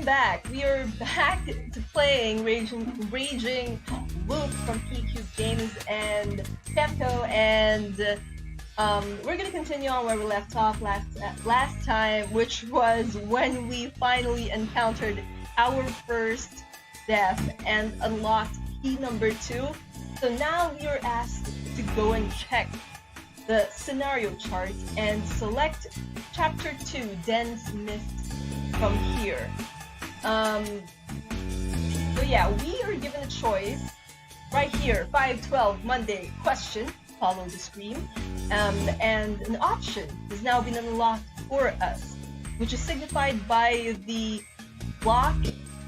back. We are back to playing Raging Loop from PQ Games and Pepco, and we're gonna continue on where we left off last time, which was when we finally encountered our first death and unlocked key number 2. So now we are asked to go and check the scenario chart and select chapter 2, Dense Mist, from here. So yeah, we are given a choice right here, 512 Monday, question, follow the screen, and an option has now been unlocked for us, which is signified by the block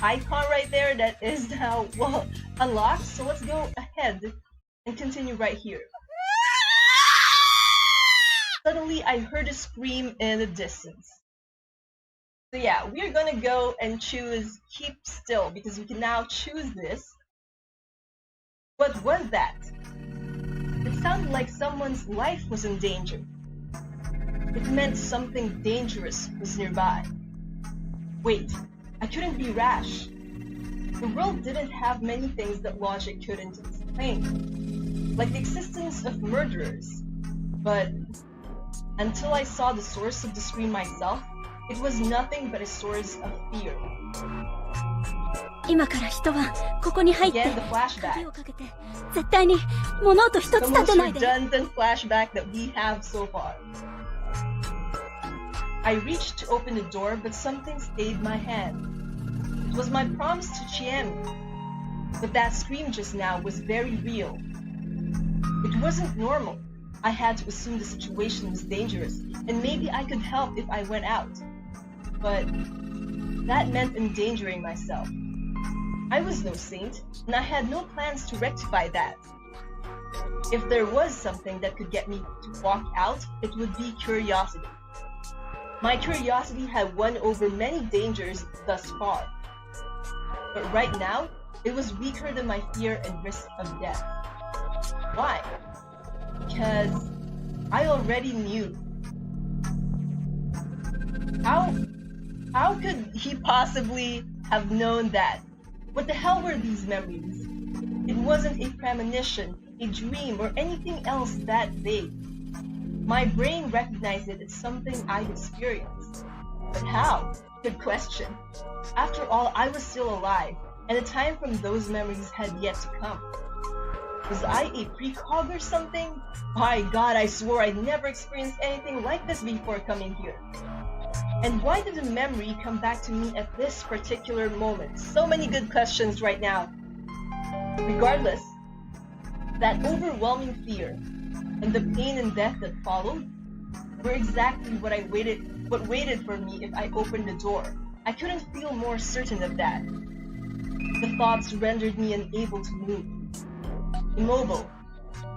icon right there that is now, well, unlocked. So let's go ahead and continue right here. Suddenly I heard a scream in the distance. So yeah, we're gonna go and choose keep still because we can now choose this. What was that? It sounded like someone's life was in danger. It meant something dangerous was nearby. Wait, I couldn't be rash. The world didn't have many things that logic couldn't explain, like the existence of murderers. But until I saw the source of the scream myself, it was nothing but a source of fear. Again, the flashback. The most redundant flashback that we have so far. I reached to open the door, but something stayed my hand. It was my promise to Chien. But that scream just now was very real. It wasn't normal. I had to assume the situation was dangerous, and maybe I could help if I went out. But that meant endangering myself. I was no saint, and I had no plans to rectify that. If there was something that could get me to walk out, it would be curiosity. My curiosity had won over many dangers thus far. But right now, it was weaker than my fear and risk of death. Why? Because I already knew. How could he possibly have known that? What the hell were these memories? It wasn't a premonition, a dream, or anything else that vague. My brain recognized it as something I'd experienced. But how? Good question. After all, I was still alive, and the time from those memories had yet to come. Was I a precog or something? My God, I swore I'd never experienced anything like this before coming here. And why did the memory come back to me at this particular moment? So many good questions right now. Regardless, that overwhelming fear and the pain and death that followed were exactly what waited for me if I opened the door. I couldn't feel more certain of that. The thoughts rendered me unable to move. Immobile,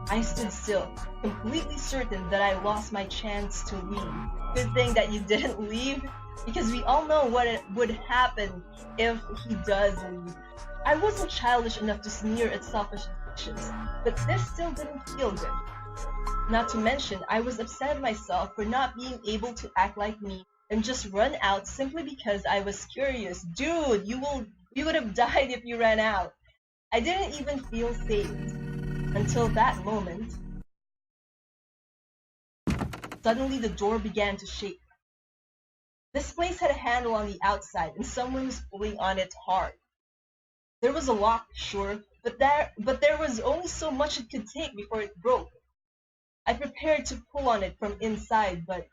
I stood still, completely certain that I lost my chance to leave. Good thing that you didn't leave, because we all know what would happen if he does leave. I wasn't childish enough to sneer at selfish actions, but this still didn't feel good. Not to mention, I was upset at myself for not being able to act like me and just run out simply because I was curious. Dude, you would have died if you ran out. I didn't even feel saved. Until that moment, suddenly the door began to shake. This place had a handle on the outside, and someone was pulling on it hard. There was a lock, sure, but there was only so much it could take before it broke. I prepared to pull on it from inside, but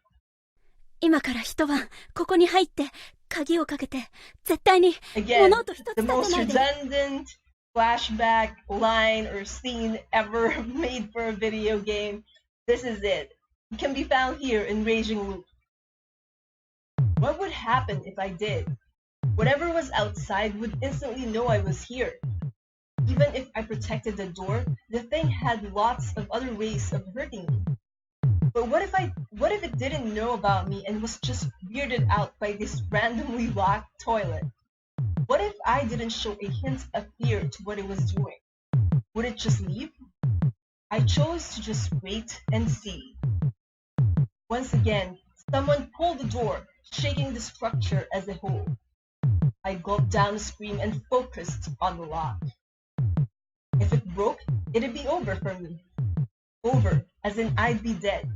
again, the most redundant flashback line or scene ever made for a video game. This is it. It can be found here in Raging Loop. What would happen if I did? Whatever was outside would instantly know I was here. Even if I protected the door, the thing had lots of other ways of hurting me. But what if it didn't know about me and was just weirded out by this randomly locked toilet? What if I didn't show a hint of fear to what it was doing? Would it just leave? I chose to just wait and see. Once again, someone pulled the door, shaking the structure as a whole. I gulped down a scream and focused on the lock. If it broke, it'd be over for me. Over, as in I'd be dead.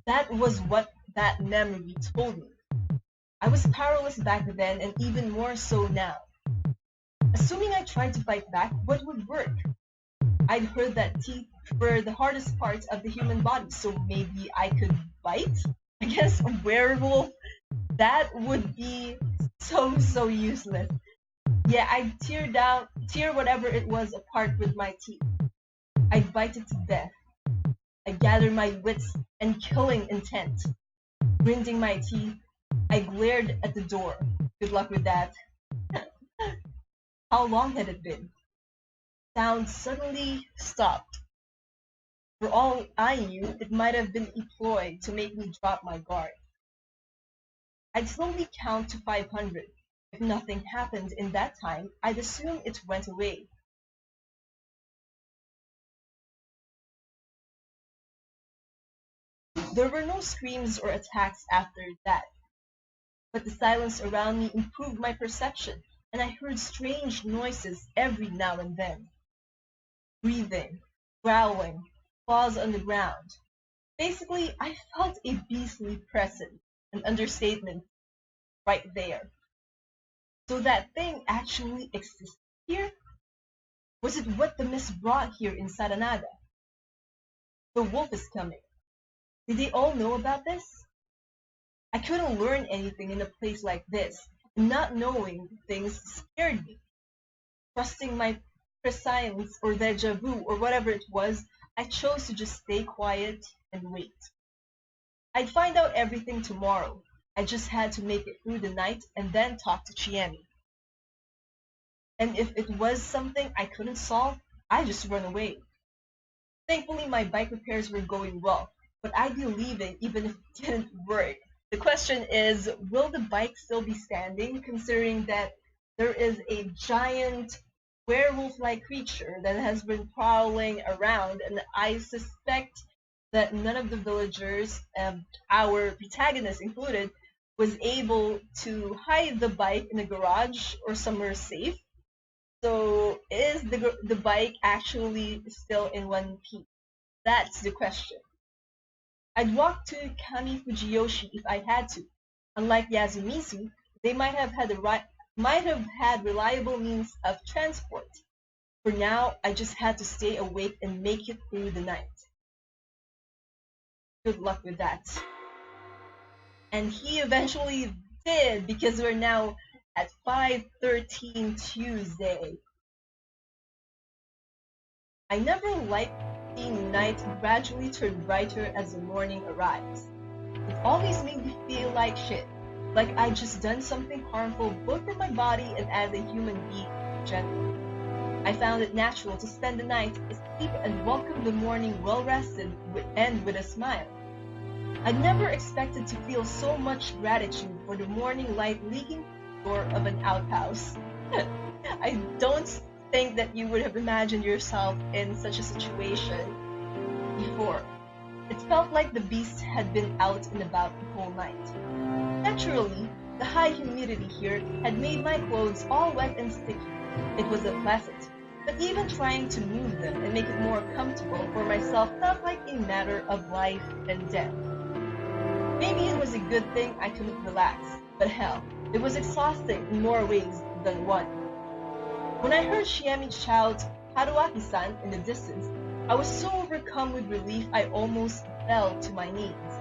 That was what that memory told me. I was powerless back then and even more so now. Assuming I tried to fight back, what would work? I'd heard that teeth were the hardest parts of the human body, so maybe I could bite? I guess a werewolf? That would be so useless. Yeah, I'd tear whatever it was apart with my teeth. I'd bite it to death. I'd gather my wits and killing intent. Grinding my teeth, I glared at the door. Good luck with that. How long had it been? Sound suddenly stopped. For all I knew, it might have been a ploy to make me drop my guard. I'd slowly count to 500. If nothing happened in that time, I'd assume it went away. There were no screams or attacks after that, but the silence around me improved my perception, and I heard strange noises every now and then. Breathing, growling, claws on the ground. Basically, I felt a beastly presence, an understatement right there. So that thing actually existed here? Was it what the mist brought here in Saranada? The wolf is coming. Did they all know about this? I couldn't learn anything in a place like this, and not knowing things scared me. Trusting my prescience or deja vu or whatever it was, I chose to just stay quiet and wait. I'd find out everything tomorrow. I just had to make it through the night and then talk to Chiemi. And if it was something I couldn't solve, I'd just run away. Thankfully, my bike repairs were going well, but I'd be leaving even if it didn't work. The question is, will the bike still be standing, considering that there is a giant werewolf-like creature that has been prowling around, and I suspect that none of the villagers, our protagonist included, was able to hide the bike in a garage or somewhere safe. So is the bike actually still in one piece? That's the question. I'd walk to Kami Fujiyoshi if I had to. Unlike Yasumizu, they might have had reliable means of transport. For now, I just had to stay awake and make it through the night. Good luck with that. And he eventually did, because we're now at 5:13 Tuesday. I never liked seeing night gradually turn brighter as the morning arrives. It always made me feel like shit, like I'd just done something harmful both for my body and as a human being in general. I found it natural to spend the night asleep and welcome the morning well-rested and with a smile. I'd never expected to feel so much gratitude for the morning light leaking through the door of an outhouse. I don't think that you would have imagined yourself in such a situation before. It felt like the beast had been out and about the whole night. Naturally, the high humidity here had made my clothes all wet and sticky. It was unpleasant, but even trying to move them and make it more comfortable for myself felt like a matter of life and death. Maybe it was a good thing I couldn't relax, but hell, it was exhausting in more ways than one. When I heard Chiemi shout Harouki-san in the distance, I was so overcome with relief I almost fell to my knees.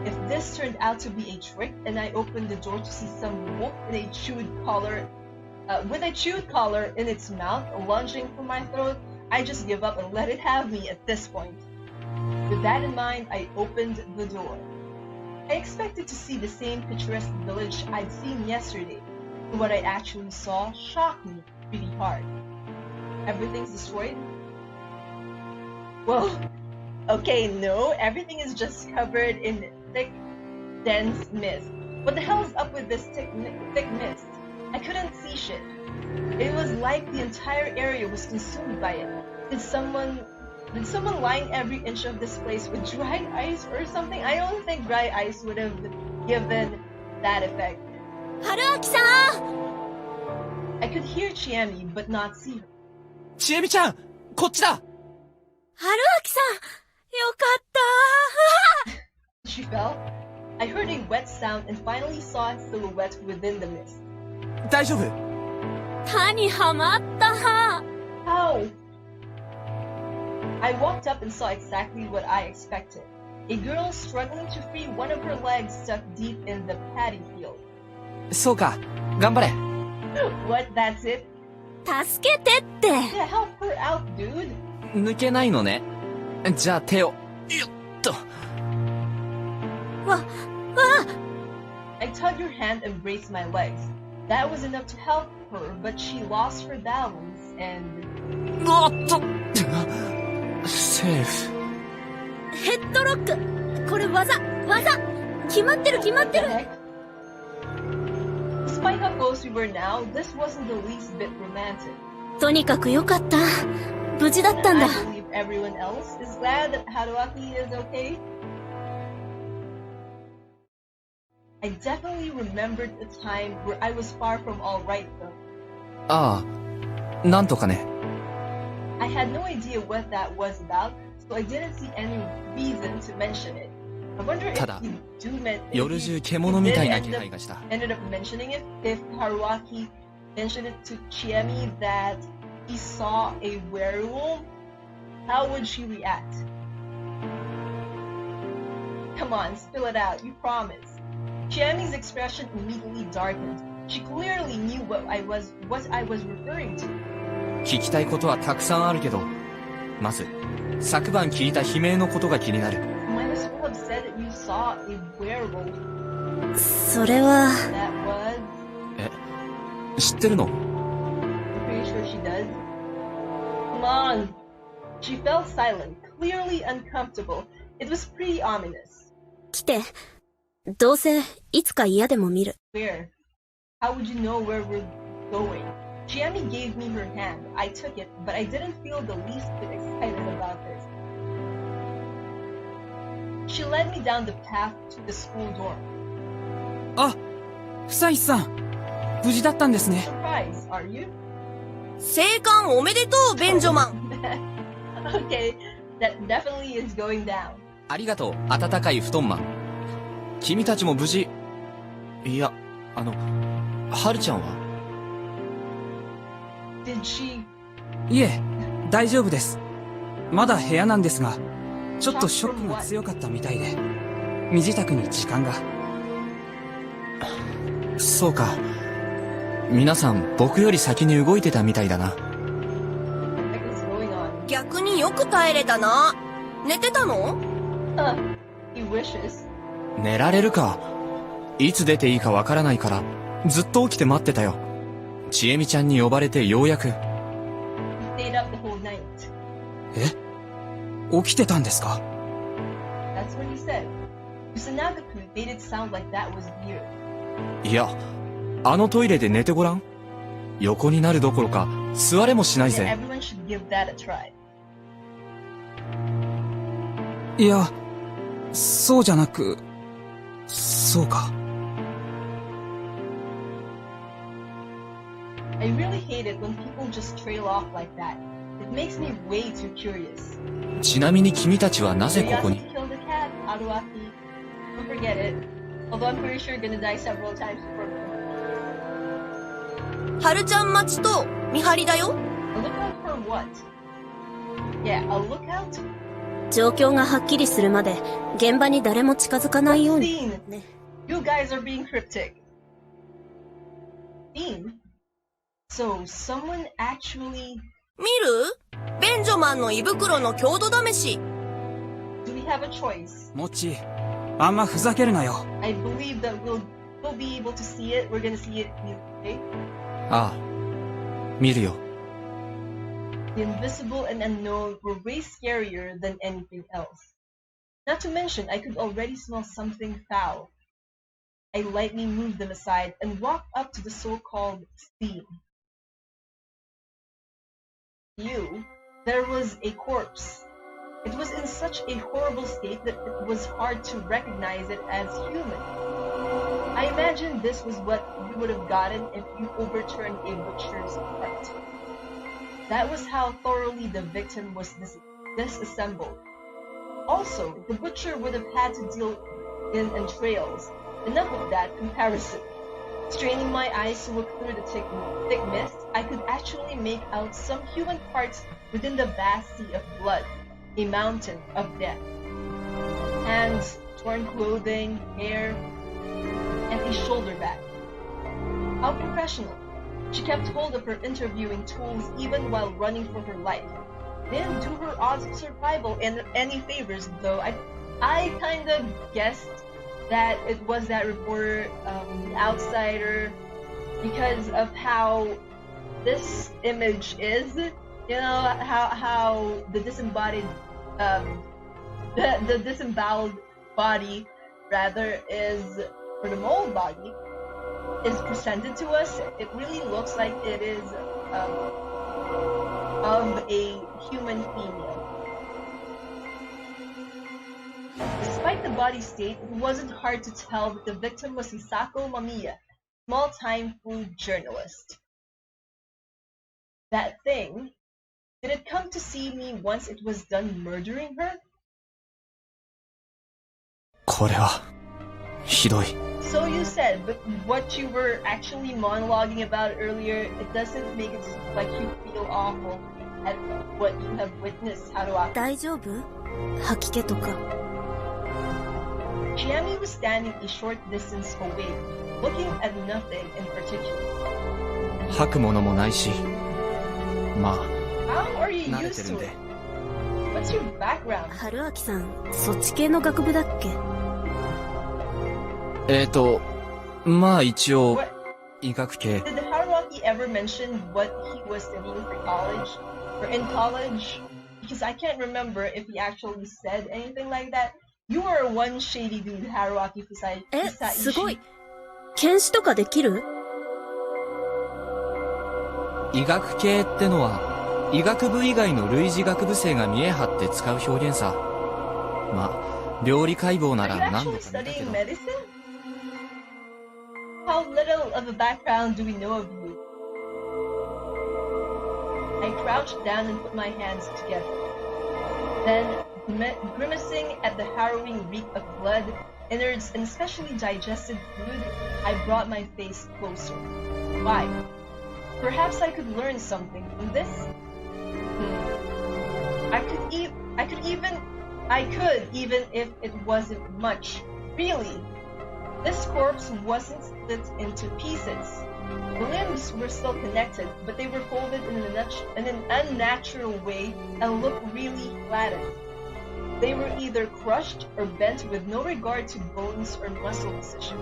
If this turned out to be a trick and I opened the door to see some wolf in a chewed collar, with a chewed collar in its mouth lunging for my throat, I just give up and let it have me at this point. With that in mind, I opened the door. I expected to see the same picturesque village I'd seen yesterday, but what I actually saw shocked me pretty hard. Everything's destroyed? Well, okay, no, everything is just covered in thick, dense mist. What the hell is up with this thick mist? I couldn't see shit. It was like the entire area was consumed by it. Did someone line every inch of this place with dry ice or something? I don't think dry ice would have given that effect. Harouki-san! I could hear Chiemi, but not see her. ちえみちゃん、こっちだ。Harouki-san! よかった She fell. I heard a wet sound and finally saw a silhouette within the mist. 大丈夫？歯にはまった How? I walked up and saw exactly what I expected. A girl struggling to free one of her legs stuck deep in the paddy field. そうか、頑張れ。What? That's it? 助けてって Yeah, help her out, dude. 抜けないのね。じゃあ手を、よっと。わ I tugged her hand and braced my legs. That was enough to help her, but she lost her balance and... おっとセーフ。ヘッドロックこれ技決まってる What the heck? Despite how close we were now, this wasn't the least bit romantic. とにかくよかった無事だったんだ I believe everyone else is glad that Harouki is okay. I definitely remembered a time where I was far from all right though. ああ、なんとかね。I had no idea what that was about, so I didn't see any reason to mention it. I wonder if ただ、 you do mention 夜中獣みたいな気配がした。ended up mentioning it, if Harouki mentioned it to Chiemi that he saw a werewolf, how would she react? Come on, spill it out, you promise. Chiemi's expression immediately darkened. She clearly knew what I was referring to. 聞きたいことはたくさんあるけど、まず、昨晩聞いた悲鳴のことが気になる。You might as well have said that you saw a werewolf. それは That was... 知ってるの？ I'm pretty sure she does. Come on. She fell silent, clearly uncomfortable. It was pretty ominous. 来てどうせいつか嫌でも見る Where? How would you know where we're going? Chiemi gave me her hand. I took it, but I didn't feel the least bit excited about this. She led me down the path to the school dorm. あ、久石さん、無事だったんですね。 Surprised, are you? 生還おめでとうベンジョマン Okay, that definitely is going down. ありがとう、暖かい布団マン。君たちも無事。いや、はるちゃんは？ Did she... いえ、大丈夫です。まだ部屋なんですが、ちょっとショックが強かったみたいで、身支度に時間が。そうか。皆さん、僕より先に動いてたみたいだな。What is going on? 逆によく耐えれたな寝てたの Huh. He wishes. 寝られるか。いつ出ていいかわからないから、ずっと起きて待ってたよ。ちえみちゃんに呼ばれてようやく。He stayed up the whole night. え？起きてたんですか？ That's what he said. Kusanagaku made it sound like that was weird. いや、あのトイレで寝てごらん。横になるどころか、座れもしない And ぜ。 everyone should give that a try. いや、そうじゃなく、そうか。I really hate it when people just trail off like that. It makes me way too curious. ちなみに君たちはなぜここに？ Curiosity killed the cat, Harouki. Don't forget it. Although I'm pretty sure you're gonna die several times before me. はるちゃん待ちと見張りだよ A lookout for what? Yeah, a lookout? 状況がはっきりするまで現場に誰も近づかないように Dean, you guys are being cryptic. Dean? So, someone actually... 見るベンジョマンの胃袋の強度試し Do we have a choice? もっち、あんまふざけるなよ。I believe that we'll be able to see it. We're gonna see it today. ああ、見るよ。The invisible and unknown were way scarier than anything else. Not to mention, I could already smell something foul. I lightly moved them aside and walked up to the so-called steam. There was a corpse. It was in such a horrible state that it was hard to recognize it as human. I imagine this was what you would have gotten if you overturned a butcher's cart. That was how thoroughly the victim was disassembled. Also, the butcher would have had to deal in entrails. Enough of that comparison. Straining my eyes to look through the thick mist, I could actually make out some human parts within the vast sea of blood, a mountain of death. Hands, torn clothing, hair, and a shoulder bag. How professional. She kept hold of her interviewing tools even while running for her life. Didn't do her odds of survival any favors, though. I kind of guessed that it was that reporter, outsider, because of how this image is. You know how the disembodied, the disemboweled body, rather, is, or the mold body, is presented to us. It really looks like it is of a human female. Despite the body state, it wasn't hard to tell that the victim was Hisako Mamiya, small-time food journalist. That thing, did it come to see me once it was done murdering her? これはひどい。 So you said, but what you were actually monologuing about earlier, it doesn't make it like you feel awful at what you have witnessed, Harouki. 大丈夫？吐き気とか。Chiemi was standing a short distance away, looking at nothing in particular. 吐くものもないし、まあ、 How are you 慣れ used てるん to で。 it? What's your background? 春明さん、そっち系の学部だっけ？まあ一応、 What? 医学系。 Did Harouki ever mention what he was studying for college? Or in college? Because I can't remember if he actually said anything like that. You are one shady dude, Harouki Fusai. え、すごい。検視とかできる？医学系ってのは、医学部以外の類似学部生が見え張って使う表現さ。まあ、病理解剖な Are ら you 何度 actually か見たけ studying ど。 medicine? How little of a background do we know of you? I crouched down and put my hands together. Then, grimacing at the harrowing reek of blood, innards, and especially digested food, I brought my face closer. Why? Perhaps I could learn something from this? I could even if it wasn't much. Really. This corpse wasn't split into pieces. The limbs were still connected, but they were folded in an unnatural way and looked really flattened. They were either crushed or bent with no regard to bones or muscle position.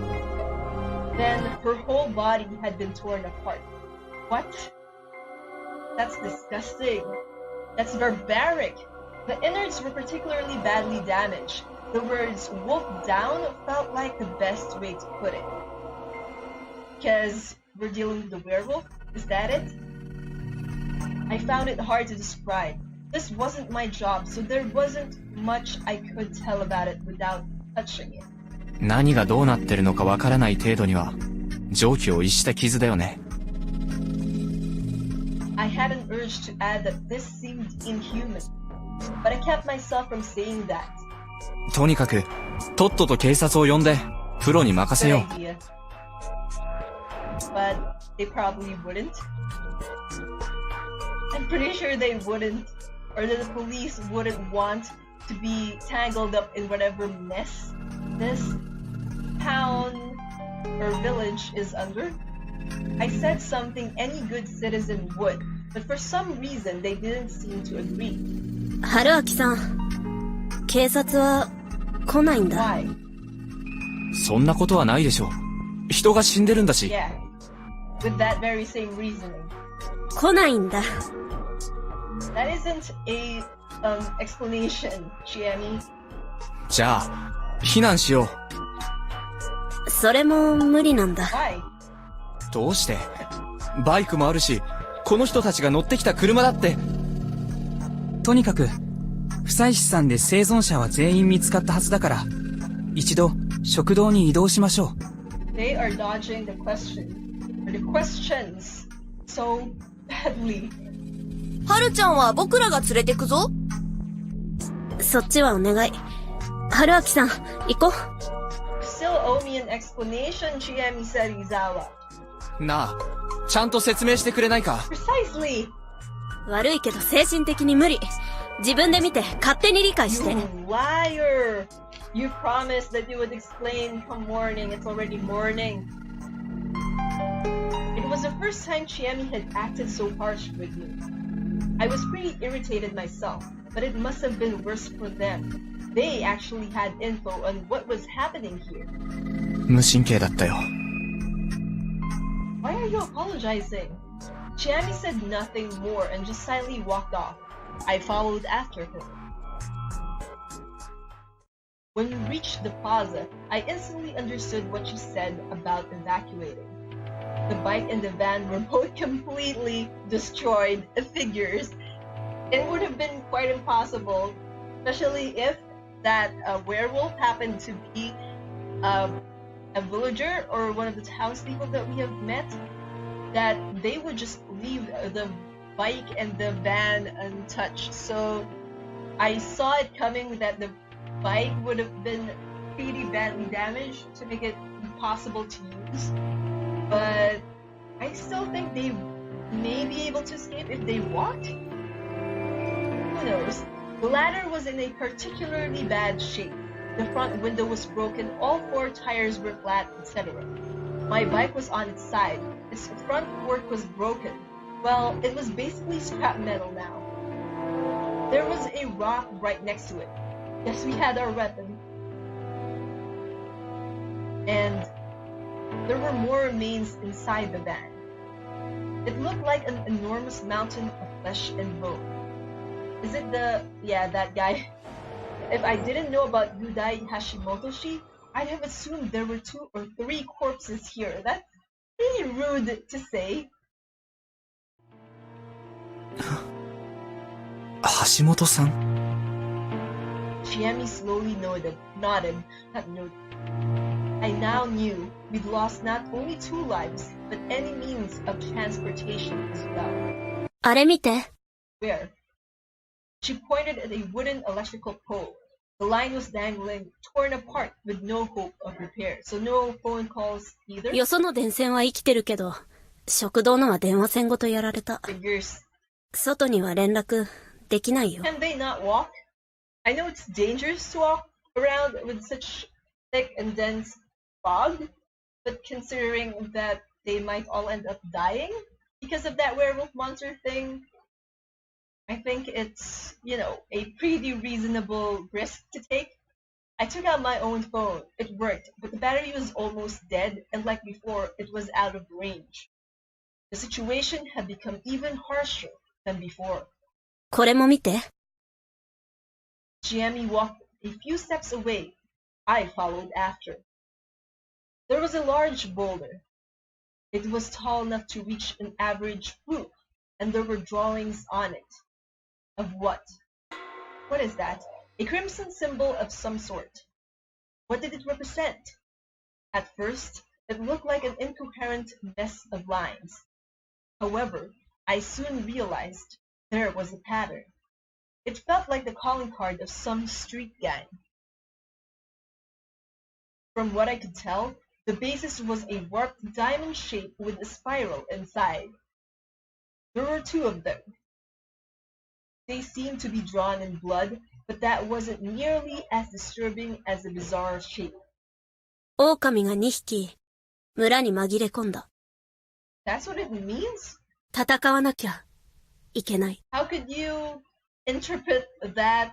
Then her whole body had been torn apart. What? That's disgusting. That's barbaric. The innards were particularly badly damaged. The words wolf down felt like the best way to put it. Because we're dealing with the werewolf? Is that it? I found it hard to describe. This wasn't my job, so there wasn't much I could tell about it without touching it. 何がどうなってるのかわからない程度には、常軌を逸した傷だよね。I had an urge to add that this seemed inhuman, but I kept myself from saying that. とにかく、とっとと警察を呼んで、プロに任せ Good よう。 idea. But they probably wouldn't. I'm pretty sure they wouldn't, or that the police wouldn't want to be tangled up in whatever mess this town or village is under. I said something any good citizen would, but for some reason they didn't seem to agree. 春明さん、警察は来ないんだ。Why? そんなことはないでしょう。人が死んでるんだし。Yeah, with that very same reasoning. 来ないんだ。That isn't a explanation, Chiemi. じゃあ、避難しよう。それも無理なんだ。Why? どうして？バイクもあるし、この人たちが乗ってきた車だって。とにかく、不採取さんで生存者は全員見つかったはずだから、一度食堂に移動しましょう。They are dodging the question, or the questions, so badly. はるちゃんは僕らが連れてくぞ。そっちはお願い。春明さん、行こう。Still owe me an explanation, Chiemi Serizawa. なあ、ちゃんと説明してくれないか？ Precisely! 悪いけど精神的に無理。自分で見て勝手に理解して。You liar! You promised that you would explain come morning. It's already morning. It was the first time Chiemi had acted so harsh with me. I was pretty irritated myself, but it must have been worse for them. They actually had info on what was happening here. 無神経だったよ。Why are you apologizing? Chiemi said nothing more and just silently walked off. I followed after her. When we reached the plaza, I instantly understood what she said about evacuating. The bike and the van were both completely destroyed figures. It would have been quite impossible, especially if that werewolf happened to be a villager or one of the townspeople that we have met, that they would just leave the bike and the van untouched. So I saw it coming that the bike would have been pretty badly damaged to make it impossible to use. But I still think they may be able to escape if they walked. Who knows? The ladder was in a particularly bad shape. The front window was broken, all 4 tires were flat, etc. My bike was on its side. Its front fork was broken. Well, it was basically scrap metal now. There was a rock right next to it. Yes, we had our weapon. And there were more remains inside the van. It looked like an enormous mountain of flesh and bone. Is it that guy? If I didn't know about Yudai Hashimotoshi, I'd have assumed there were 2 or 3 corpses here. That's pretty rude to say. 橋本さん？ Chiemi slowly nodded. I now knew we'd lost not only 2 lives, but any means of transportation as well. あれ見て。 Where? She pointed at a wooden electrical pole. The line was dangling, torn apart, with no hope of repair. So no phone calls either? よその電線は生きてるけど、食堂のは電話線ごとやられた。Figures. 外には連絡できないよ。Can they not walk? I know it's dangerous to walk around with such thick and dense fog, but considering that they might all end up dying because of that werewolf monster thing, I think it's, a pretty reasonable risk to take. I took out my own phone. It worked, but the battery was almost dead, and like before, it was out of range. The situation had become even harsher than before. これも見て。Chiemi walked a few steps away. I followed after. There was a large boulder. It was tall enough to reach an average roof, and there were drawings on it. Of what? What is that? A crimson symbol of some sort. What did it represent? At first, it looked like an incoherent mess of lines. However, I soon realized there was a pattern. It felt like the calling card of some street gang. From what I could tell, the basis was a warped diamond shape with a spiral inside. There were 2 of them. They seemed to be drawn in blood, but that wasn't nearly as disturbing as the bizarre shape. 狼が2匹、村に紛れ込んだ。That's what it means? 戦わなきゃいけない。How could you interpret that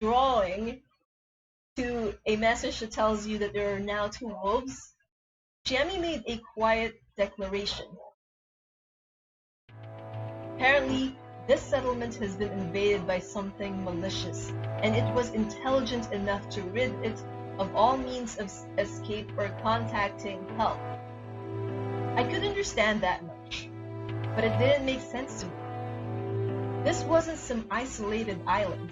drawing to a message that tells you that there are now 2 wolves? Chiemi made a quiet declaration. Apparently, this settlement has been invaded by something malicious, and it was intelligent enough to rid it of all means of escape or contacting help. I could understand that much, but it didn't make sense to me. This wasn't some isolated island.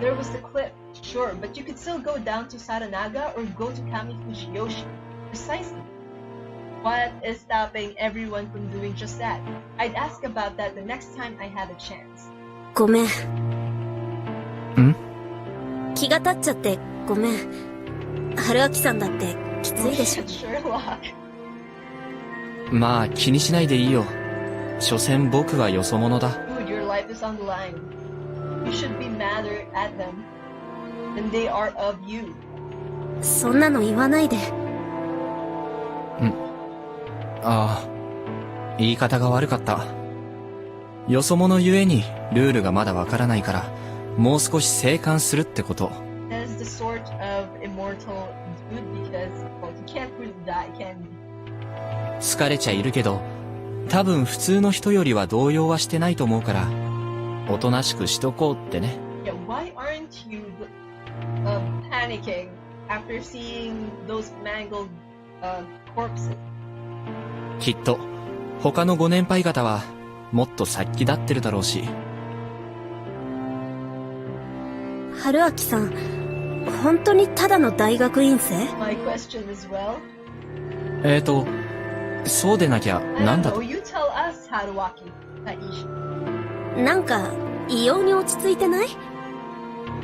There was the cliff, sure, but you could still go down to Saranaga or go to Kami Fujiyoshi. Precisely. What is stopping everyone from doing just that? I'd ask about that the next time I had a chance. ごめん。ん？気が立っちゃってごめん。春明さんだってきついでしょ。Sherlock. まあ気にしないでいいよ。所詮僕はよそ者だ。Dude, your life is on the line. You should be madder at them than they are of you. そんなの言わないで。ああ、言い方が悪かった。よそ者ゆえにルールがまだわからないから、もう少し静観するってこと。As the sort of immortal dude because, well, you can't really die, can you? 疲れちゃいるけど、多分普通の人よりは動揺はしてないと思うから、おとなしくしとこうってね。Yeah, why aren't you panicking after seeing those mangled corpses? きっと、他のご年配方は、もっと殺気立ってるだろうし。春明さん、本当にただの大学院生？ My question as well. そうでなきゃなんだと。I don't know, you tell us, Harouki. Taisha. なんか、異様に落ち着いてない？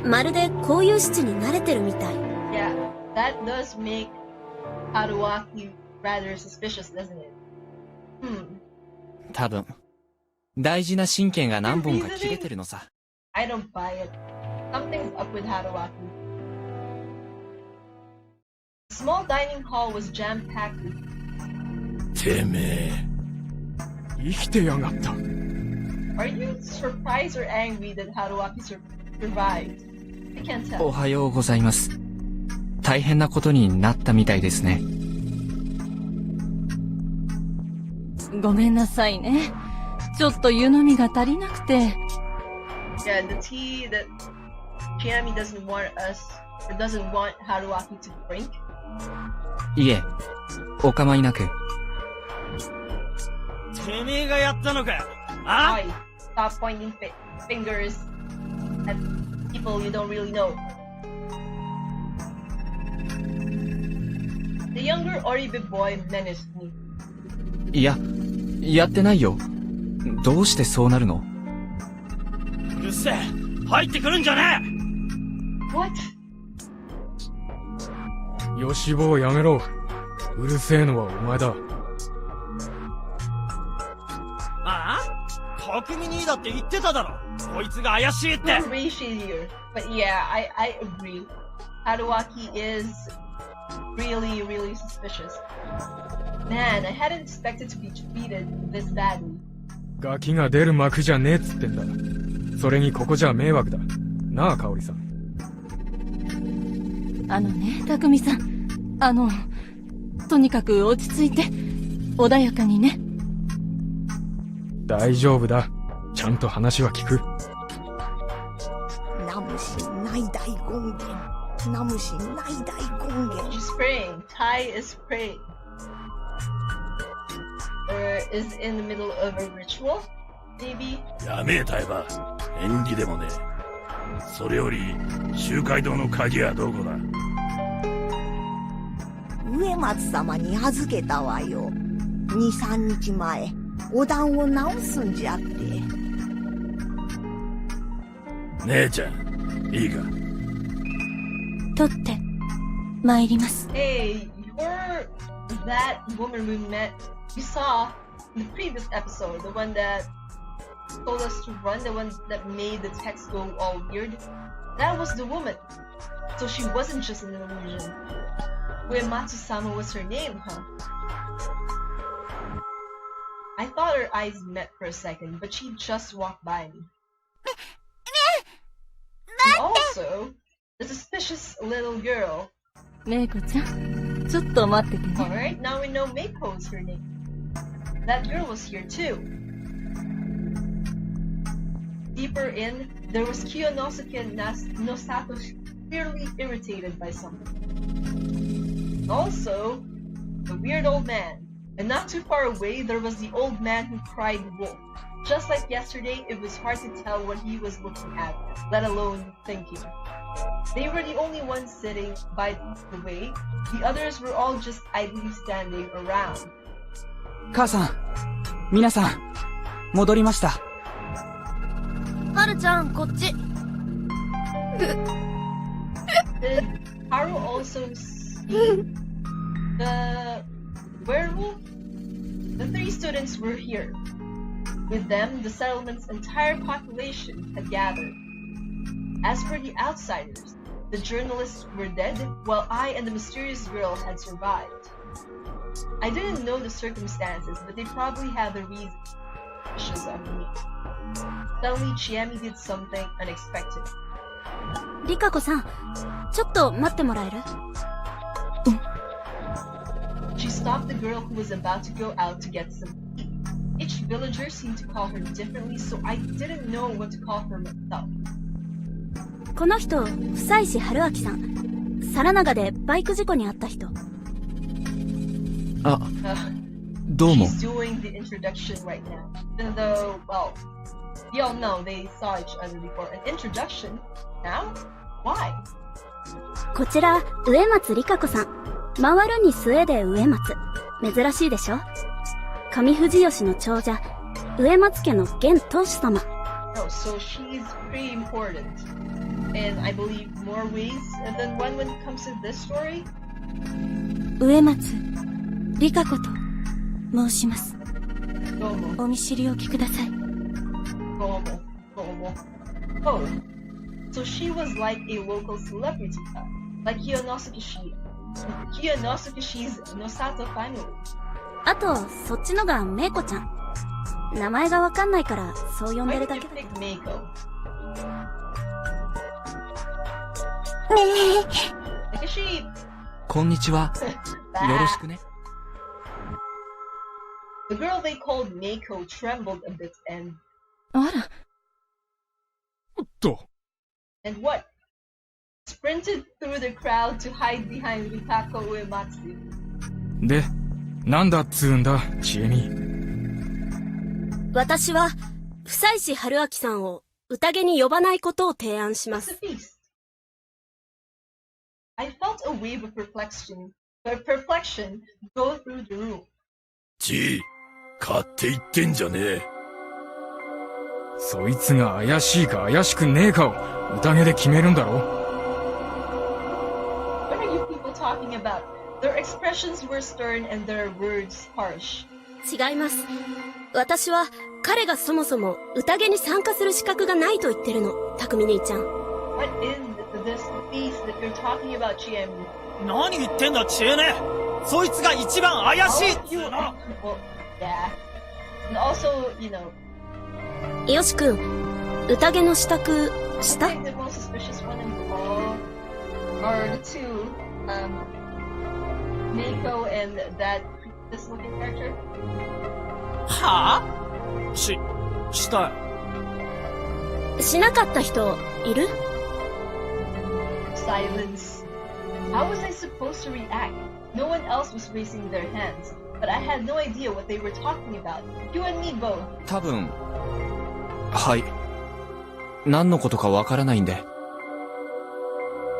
まるでこういう質に慣れてるみたい。Yeah, that does make Harouki rather suspicious, doesn't it? 多分、大事な神経が何本か切れてるのさ。I don't buy it. Something's up with Harouki. The small dining hall was jam-packed with... てめえ、生きてやがった。Are you surprised or angry that Harouki survived? I can't tell. おはようございます。大変なことになったみたいですね。ごめんなさいね。ちょっと湯飲みが足りなくて。Yeah, the tea that Chiami doesn't want Harouki to drink. いえ、お構いなく。てめえがやったのか。あ？ Why? Stop pointing fingers at people you don't really know. The younger Oribe boy menaced me. いや、やってないよ。どうしてそうなるの？うるせえ、入ってくるんじゃねえ。 What? よしぼうやめろ。うるせえのはお前だ。ああ？国民にだって言ってただろ。こいつが怪しいって。 Way shadier. But yeah, I agree. Harouki is really, really suspicious. Man, I hadn't expected to be treated this badly. ガキが出る幕じゃねえっつってんだ。それにここじゃ迷惑だ。なあ、香織さん。あのね、匠さん。とにかく落ち着いて、穏やかにね。大丈夫だ。ちゃんと話は聞く。ナムシ内大権現。ナムシ内大権現。 She's praying. Tai is praying. Or is in the middle of a ritual? Maybe? やめえたえば縁起でもねえ。それより集会堂の鍵はどこだ？植松様に預けたわよ。2、3日前、お団を直すんじゃって。姉ちゃん、いいか？取って、参ります。Hey, you're that woman we saw in the previous episode, the one that told us to run, the one that made the text go all weird. That was the woman. So she wasn't just an illusion. Uematsu-sama was her name, huh? I thought our eyes met for a second, but she just walked by me. And also, the suspicious little girl. メイコちゃん、ちょっと待っててね。Alright, now we know Meiko's her name. That girl was here too. Deeper in, there was Kiyonosuke Nosato clearly irritated by something. Also, the weird old man. And not too far away, there was the old man who cried wolf. Just like yesterday, it was hard to tell what he was looking at, let alone thinking. They were the only ones sitting by the way. The others were all just idly standing around. 母さん、皆さん、戻りました。はるちゃん、こっち。Did Haru also see the werewolf? The three students were here. With them, the settlement's entire population had gathered. As for the outsiders, the journalists were dead, while I and the mysterious girl had survived. I didn't know the circumstances, but they probably had a reason. Suspicious of me. Suddenly, Chiemi did something unexpected. リカ子さん、ちょっと待ってもらえる？ She stopped the girl who was about to go out to get some tea. Each villager seemed to call her differently, so I didn't know what to call her myself. この人、久石春明さん。皿長でバイク事故に遭った人。あ、どうも。 She's doing the introduction right now. Even though, well, we all know they saw each other before. An introduction? Now? Why? こちら、植松里香子さん。回るに末で植松。珍しいでしょ？上藤吉の長者、植松家の現当主様。Oh, so she's pretty important. In, I believe, more ways than one when it comes to this story? 植松里香子と申します。どうも。お見知りおきください。どうも。Oh, so she was like a local celebrity, like Kiyanosuke Kiyanosuke-shi's Nosato family. あと、そっちのがメイコちゃん。名前がわかんないから、そう呼んで Why る did だ you け。 pick Meiko? なんか she こんにちは。よろしくね。The girl they called Meiko trembled a bit and あら、おっと。 and what? Sprinted through the crowd to hide behind Rikako Uematsu. で、なんだっつうんだ、ちえみ。私は、久石春明さんを宴に呼ばないことを提案しま What's す。 the feast? I felt a wave of perplexion go through the room. ちい、買って言ってんじゃねえ。そいつが怪しいか怪しくねえかを宴で決めるんだろ。What are you people talking about? Their expressions were stern and their words harsh. 違います。私は、彼がそもそも宴に参加する資格がないと言ってるの、匠兄ちゃん。What is this feast that you're talking about, Chiemi? 何言ってんだ、知恵ね。そいつが一番怪しいっつうの。 Well, yeah. And also, you know, よしくん、宴の支度、し I た？ think the most suspicious one in all are the two, Meiko and that this-looking character. はぁ？したよ。しなかった人、いる？ Silence. How was I supposed to react? No one else was raising their hands, but I had no idea what they were talking about. You and me both. 多分、はい。何のことかわからないんで。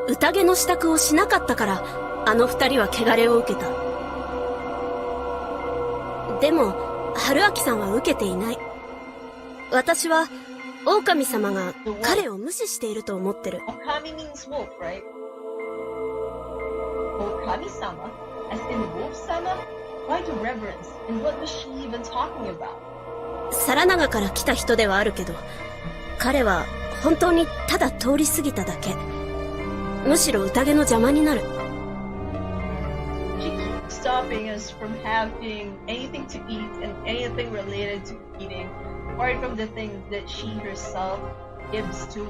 宴の支度をしなかったから、あの二人は汚れを受けた。でも、春明さんは受けていない。私は、狼様が彼を無視していると思ってる。Okami means wolf, right? Okami-sama? As in wolf-sama? Why the reverence? And what was she even talking about? 皿長から来た人ではあるけど、彼は本当にただ通り過ぎただけ。むしろ宴の邪魔になる。She keeps stopping us from having anything to eat and anything related to eating, apart from the things that she herself gives to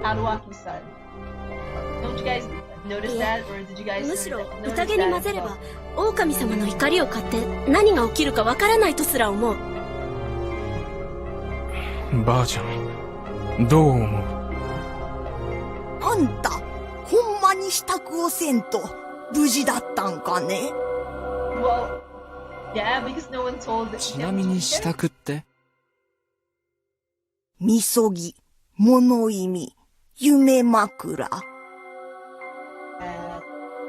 Harouki-san. Don't you guys notice that, or did you guys むしろ notice 宴に that 混 as ぜれ well? ば、狼様の怒りを買って何が起きるかわからないとすら思う。ばあちゃん、どう思う？あんた、ほんまに支度をせんと、無事だったんかね？ Well, yeah, because no one told ちなみに支度ってみそぎ、物意味、夢枕。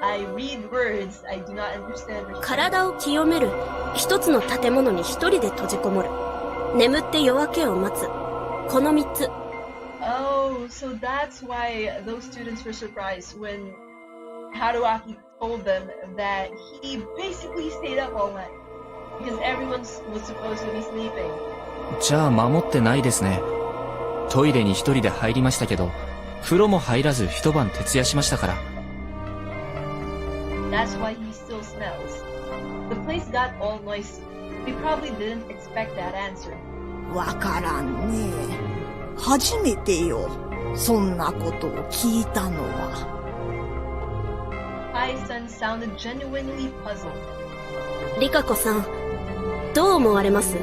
I read words, I do not understand. 体を清める。一つの建物に一人で閉じこもる。眠って夜明けを待つ。この三つ。Oh, so that's why those students were surprised when Harouki told them that he basically stayed up all night because everyone was supposed to be sleeping. じゃあ守ってないですね。トイレに一人で入りましたけど、風呂も入らず一晩徹夜しましたから。That's why he still smells. The place got all noisy. We probably didn't expect that answer. わからんね。初めてよ。そんなことを聞いたのは。Kai-san sounded genuinely puzzled. リカ子さん、どう思われます？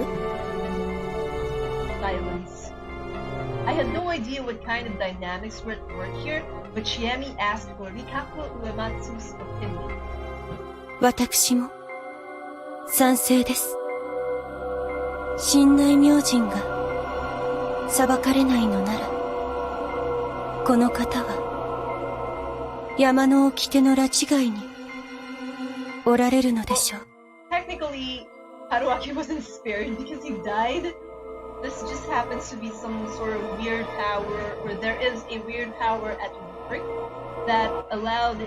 Silence. I had no idea what kind of dynamics were at work here, but Chiemi asked for Rikako Uematsu's opinion. 私も賛成です。神内明神が裁かれないのなら、この方は山の掟の拉致外におられるのでしょう。Technically, Harouki wasn't spared because he died. This just happens to be some sort of weird power, or there is a weird power at work that allowed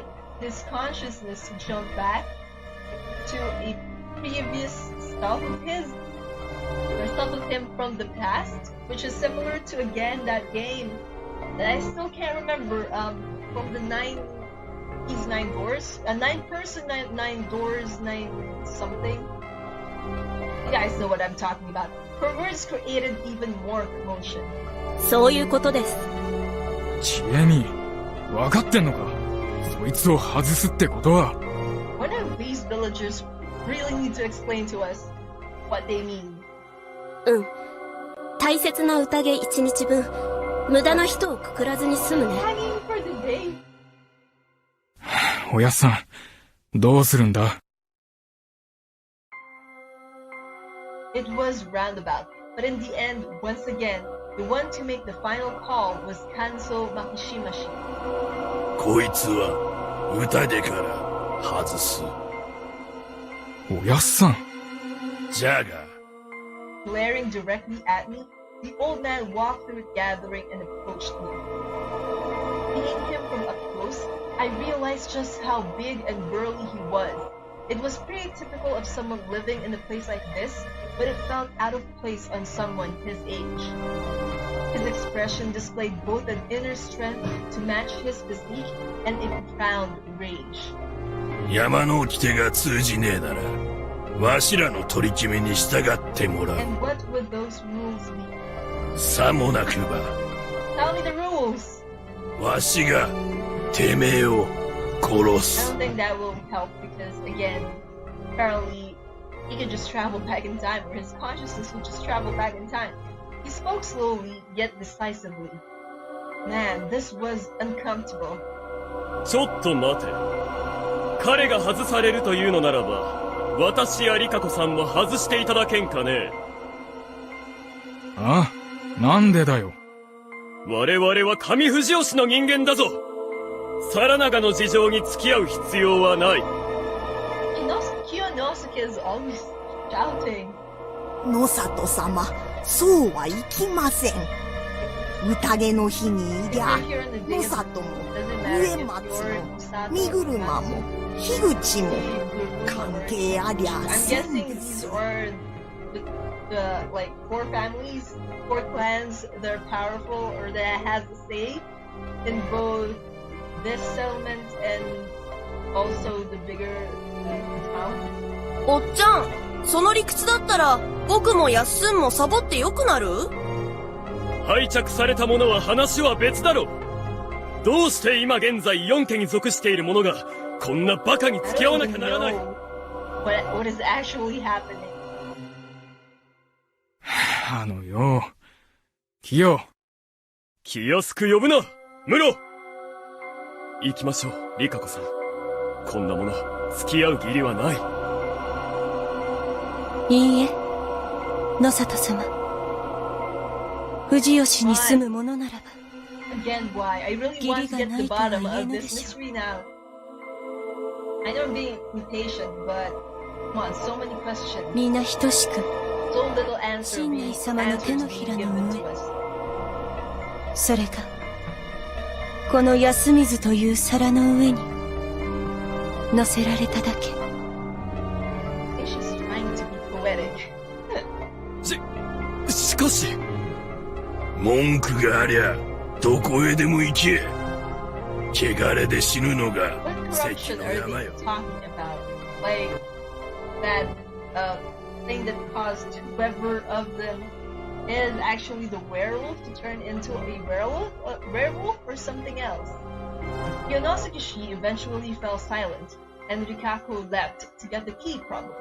his consciousness to jump back to a previous stuff of his, or stuff of him from the past, which is similar to, again, that game that I still can't remember, from the nine doors, 9-person, nine doors, 9 something. You guys know what I'm talking about. Her words created even more commotion. そういうことです。チエミ、わかってんのか？そいつを外すってことは。One of these villagers really need to explain to us what they mean. うん。大切な宴1日分、無駄な人をくくらずに済むね。Hanging for the day. おやっさん、どうするんだ？ It was roundabout, but in the end, once again, the one to make the final call was Kanso Makishimashi. こいつは歌でから外す。おやっさん。じゃが。Glaring directly at me, the old man walked through the gathering and approached me. Seeing him from up close, I realized just how big and burly he was. It was pretty typical of someone living in a place like this, but it felt out of place on someone his age. His expression displayed both an inner strength to match his physique and a profound rage. 山の掟が通じねえなら、わしらの取り決めに従ってもらう。And what would those rules be? さもなくば。Tell me the rules! わしがてめえを殺 I す。 don't think that will help because, again, apparently he could just travel back in time, or his consciousness would just travel back in time. He spoke slowly, yet decisively. Man, this was uncomfortable. ちょっと待て。彼が外されるというのならば、私やリカ子さんも外していただけんかね。あ？なんでだよ。我々は上藤吉の人間だぞ。皿長の事情に付き合う必要はない。Kiyonosuke is always shouting. 野里様、そうはいきません。宴の日にいりゃ、野里も、上松も、身車も、樋口も、関係ありゃ I'm せん guessing です these are the like 4 families, 4 clans that are powerful or that has a say in both this settlement and also the bigger town. おっちゃん、その理屈だったら僕もやっすんもサボってよくなる？拝着された者は話は別だろ。どうして今現在4家に属している者がこんなバカに付き合わなきゃならない。What is actually happening? あのよ、キヨ。気安く呼ぶな、ムロ。行きましょう、リカ子さん。こんなもの付き合う義理はない。いいえ、野里様。富士吉に住むものならば、 Again, why? I really want to get to the bottom of this mystery now. I know I'm being impatient, but come on, so many questions. 皆等しく So little answer 親鸞様の手の being ひらの given 上 to us. それがこの安水という皿の上に乗せられただけ。 She's trying to be poetic. しかし、文句がありゃどこへでも行け。汚れで死ぬのが What 関 corruption の are 山 they よ。 talking about? Like that thing that caused whoever of them is actually the werewolf to turn into a werewolf or something else. Yonosuke eventually fell silent, and Rikako left to get the key probably.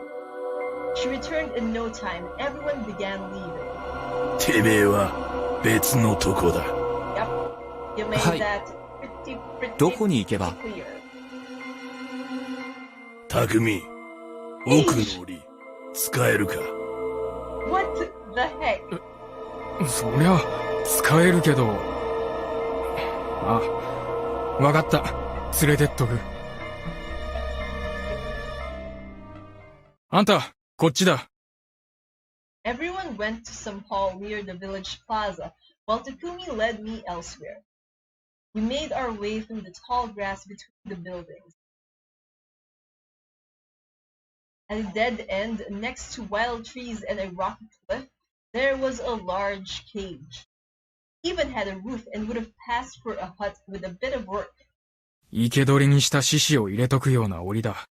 She returned in no time, and everyone began leaving. てめえは別のとこだ。 Yep, you made はい。 that pretty どこに行けば？ clear. 匠、奥の檻使えるか。 What the heck? そりゃ、使えるけど。あ、わかった。連れてっとく。あんた、こっちだ。Everyone went to some hall near the village plaza, while Takumi led me elsewhere. We made our way through the tall grass between the buildings. At a dead end, next to wild trees and a rocky cliff, there was a large cage. Even had a roof and would have passed for a hut with a bit of work. 生け捕りにした獅子を入れとくような檻だ。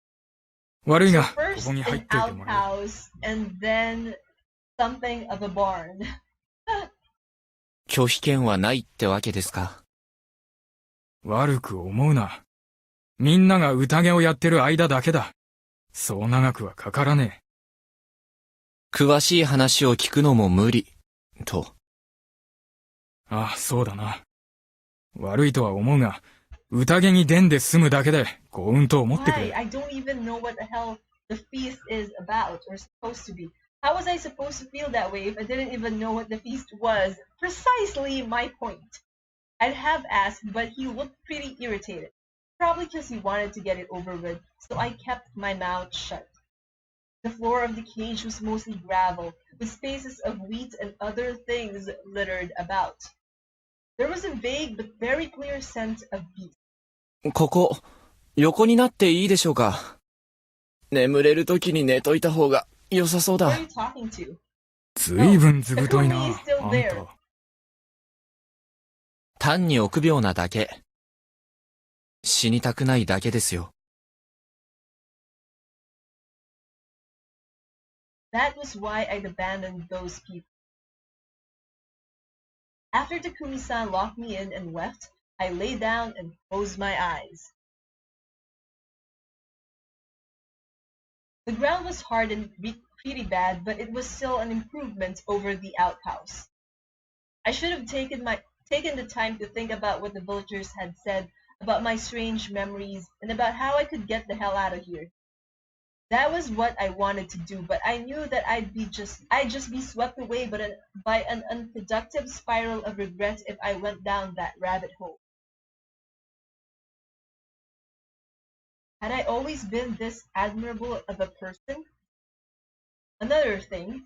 悪い So が、こ first こに入 an っといてもらう。 outhouse, and then something of a barn. 拒否権はないってわけですか。悪く思うな。みんなが宴をやってる間だけだ。そう長くはかからねえ。詳しい話を聞くのも無理、と。ああ、そうだな。悪いとは思うが、宴に出んで済むだけで幸運と思ってく Why? れ。 I don't even know what the hell the feast is about or supposed to be. How was I supposed to feel that way if I didn't even know what the feast was? Precisely my point. I'd have asked, but he looked pretty irritated. Probably because he wanted to get it over with, so I kept my mouth shut. The floor of the cage was mostly gravel, with spaces of wheat and other things littered about. There was a vague but very clear scent of beef. ここ、横になっていいでしょうか。眠れるときに寝といた方が良さそう Who だ are。you talking to? ずいぶんずぶといな、 Takumi is still あん there. た。単に臆病なだけ。死にたくないだけですよ。That was why I'd abandoned those people. After Takumi-san locked me in and left, I lay down and closed my eyes. The ground was hard and pretty bad, but it was still an improvement over the outhouse. I should have taken the time to think about what the villagers had said about my strange memories and about how I could get the hell out of here. That was what I wanted to do, but I knew that I'd just be swept away by an unproductive spiral of regret if I went down that rabbit hole. Had I always been this admirable of a person? Another thing,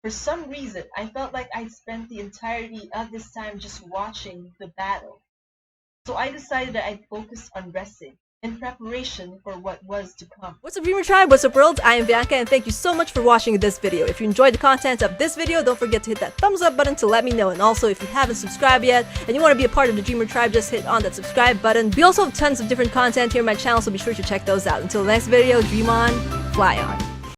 for some reason, I felt like I'd spent the entirety of this time just watching the battle. So I decided that I'd focus on resting, in preparation for what was to come. What's up, Dreamer Tribe? What's up, world? I am Bianca, and thank you so much for watching this video. If you enjoyed the content of this video, don't forget to hit that thumbs up button to let me know. And also, if you haven't subscribed yet and you want to be a part of the Dreamer Tribe, just hit on that subscribe button. We also have tons of different content here on my channel, so be sure to check those out. Until the next video, dream on, fly on.